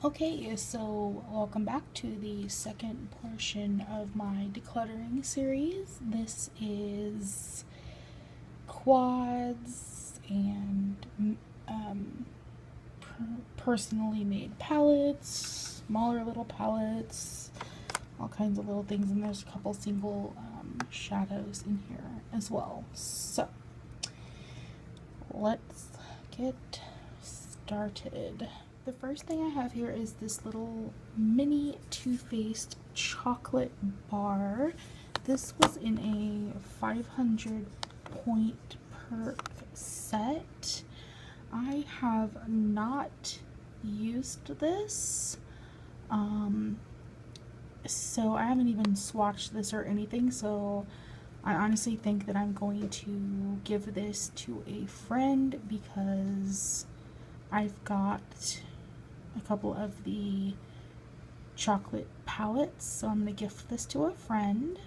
Okay, so welcome back to the second portion of my decluttering series. This is quads and personally made palettes, smaller little palettes, all kinds of little things, and there's a couple single shadows in here as well. So let's get started. The first thing I have here is this little mini Too Faced chocolate bar. This was in a 500 point perk set. I have not used this, so I haven't even swatched this or anything, so I honestly think that I'm going to give this to a friend because I've got a couple of the chocolate palettes, so I'm going to gift this to a friend.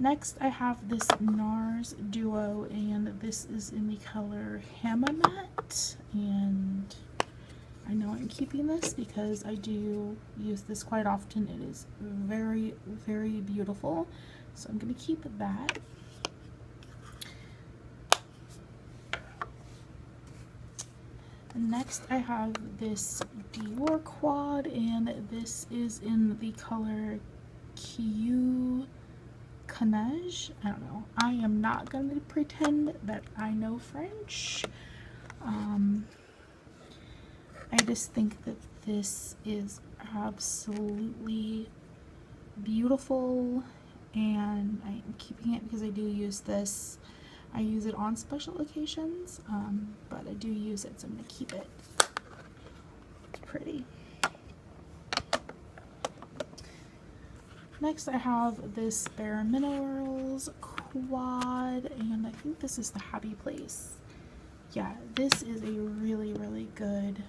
Next, I have this NARS Duo, and this is in the color Hammermat, and I know I'm keeping this because I do use this quite often. It is very, very beautiful, so I'm going to keep that. Next, I have this Dior quad, and this is in the color Q Canage. I don't know. I am not going to pretend that I know French. I just think that this is absolutely beautiful, and I'm keeping it because I do use this. I use it on special occasions, but I do use it, so I'm going to keep it. It's pretty. Next, I have this Bare Minerals quad, and I think this is the Happy Place. Yeah, this is a really, really good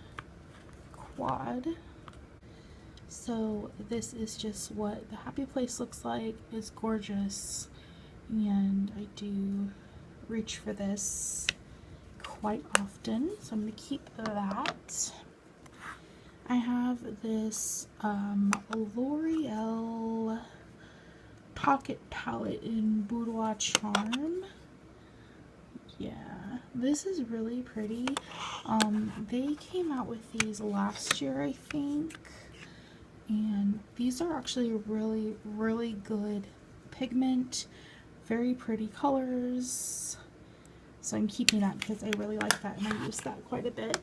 quad. So this is just what the Happy Place looks like. It's gorgeous, and I do reach for this quite often, so I'm going to keep that. I have this L'Oreal pocket palette in Boudoir Charm. Yeah, this is really pretty. They came out with these last year, I think, and these are actually really, really good pigment, very pretty colors, so I'm keeping that because I really like that and I use that quite a bit.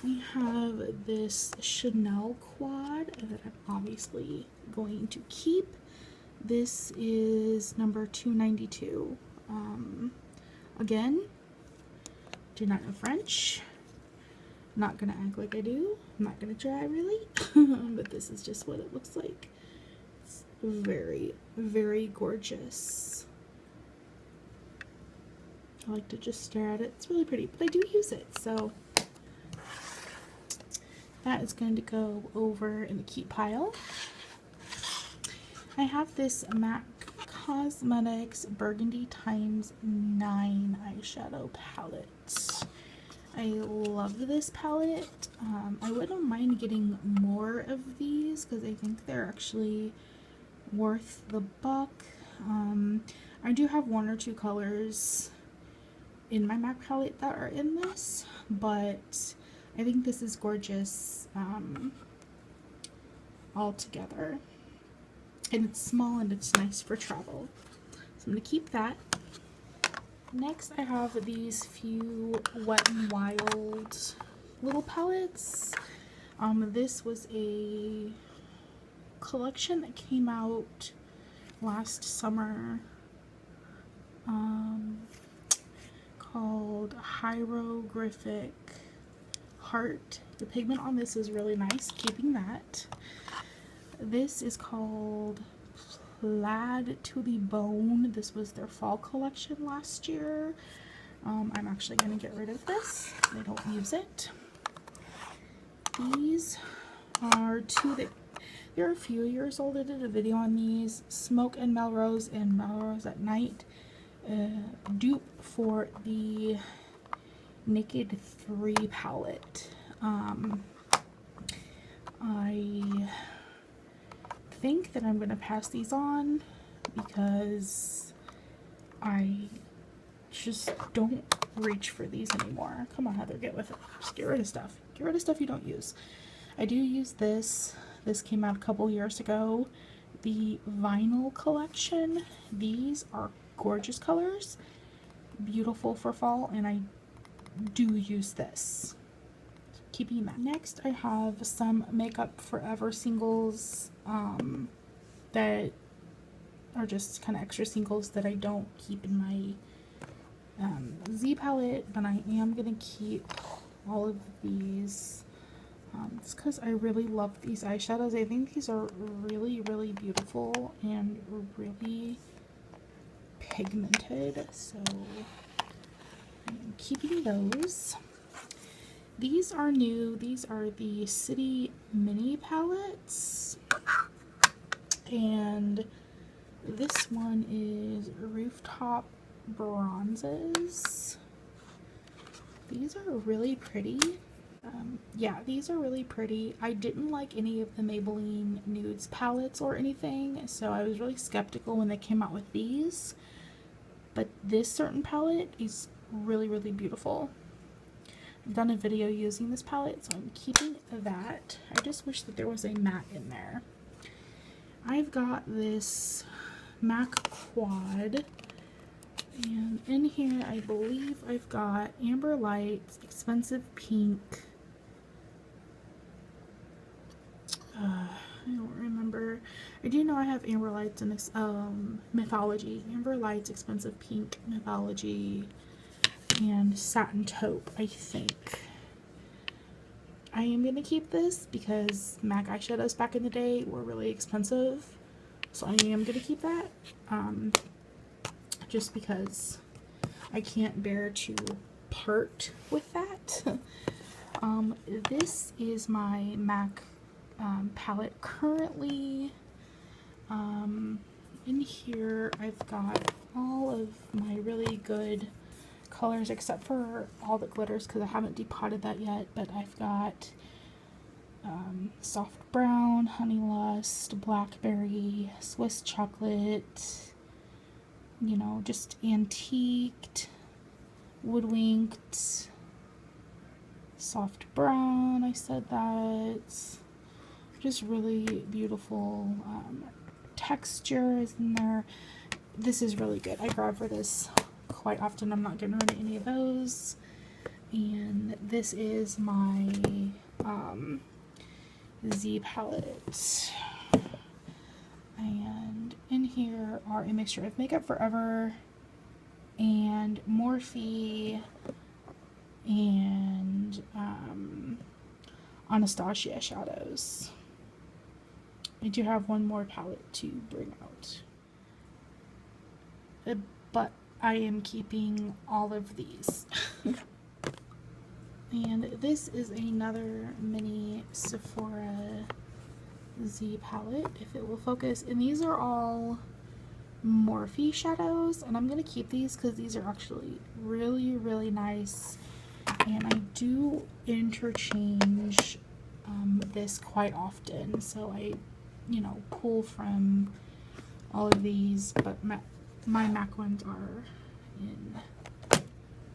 We have this Chanel quad that I'm obviously going to keep. This is number 292. Again, do not know French. Not gonna act like I do. I'm not gonna try really, but this is just what it looks like. It's very, very gorgeous. I like to just stare at it. It's really pretty, but I do use it, so that is going to go over in the keep pile. I have this MAC Cosmetics Burgundy x 9 eyeshadow palette. I love this palette. I wouldn't mind getting more of these because I think they're actually worth the buck. I do have one or two colors in my MAC palette that are in this, but I think this is gorgeous all together. And it's small and it's nice for travel. So I'm going to keep that. Next, I have these few Wet n Wild little palettes. This was a collection that came out last summer called Hieroglyphic Heart. The pigment on this is really nice, keeping that. This is called Plaid to the Bone. This was their fall collection last year. I'm actually going to get rid of this. I don't use it. These are two that they're a few years old. I did a video on these, Smoke and Melrose at Night. dupe for the Naked 3 palette. I think that I'm going to pass these on because I just don't reach for these anymore. Come on, Heather, get with it. Just get rid of stuff. Get rid of stuff you don't use. I do use this. This came out a couple years ago. The Vinyl collection. These are gorgeous colors. Beautiful for fall, and I do use this. Keeping that. Next, I have some Makeup Forever singles that are just kind of extra singles that I don't keep in my Z palette, but I am going to keep all of these. It's because I really love these eyeshadows. I think these are really, really beautiful and really pigmented, so I'm keeping those. These are new. These are the City Mini palettes, and this one is Rooftop Bronzes. These are really pretty. Yeah, these are really pretty. I didn't like any of the Maybelline Nudes palettes or anything, so I was really skeptical when they came out with these. But this certain palette is really, really beautiful. I've done a video using this palette, so I'm keeping that. I just wish that there was a matte in there. I've got this MAC Quad, and in here I believe I've got Amber Lights, Expensive Pink, I don't remember. I do know I have Amber Lights and Mythology. Amber Lights, Expensive Pink, Mythology, and Satin Taupe, I think. I am going to keep this because MAC eyeshadows back in the day were really expensive. So I am going to keep that. Just because I can't bear to part with that. This is my MAC palette currently. In here I've got all of my really good colors except for all the glitters because I haven't depotted that yet, but I've got Soft Brown, Honey Lust, Blackberry, Swiss Chocolate, you know, just antiqued, woodwinked, Soft Brown, I said that. Just really beautiful texture is in there. This is really good. I grab for this quite often. I'm not getting rid of any of those. And this is my Z palette. And in here are a mixture of Makeup Forever and Morphe and Anastasia shadows. I do have one more palette to bring out, but I am keeping all of these. And this is another mini Sephora Z palette, if it will focus, and these are all Morphe shadows, and I'm going to keep these because these are actually really, really nice, and I do interchange this quite often, so I, you know, pull from all of these, but my MAC ones are in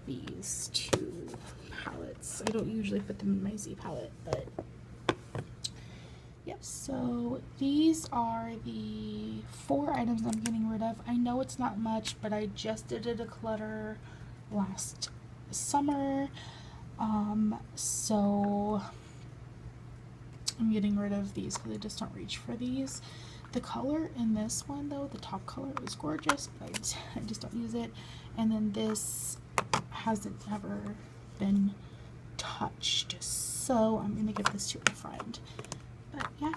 these two palettes. I don't usually put them in my Z palette, but yep. So these are the 4 items I'm getting rid of. I know it's not much, but I just did a declutter last summer, so I'm getting rid of these because I just don't reach for these. The color in this one, though, the top color is gorgeous, but I just don't use it. And then this hasn't ever been touched, so I'm gonna give this to a friend. But yeah,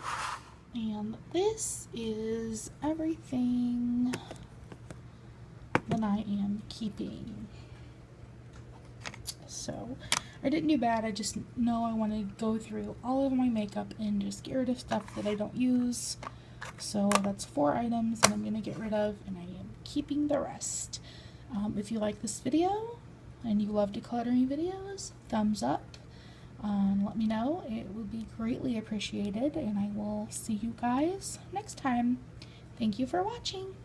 and this is everything that I am keeping. So I didn't do bad. I just know I want to go through all of my makeup and just get rid of stuff that I don't use. So that's 4 items that I'm going to get rid of, and I am keeping the rest. If you like this video and you love decluttering videos, thumbs up. Let me know. It would be greatly appreciated, and I will see you guys next time. Thank you for watching.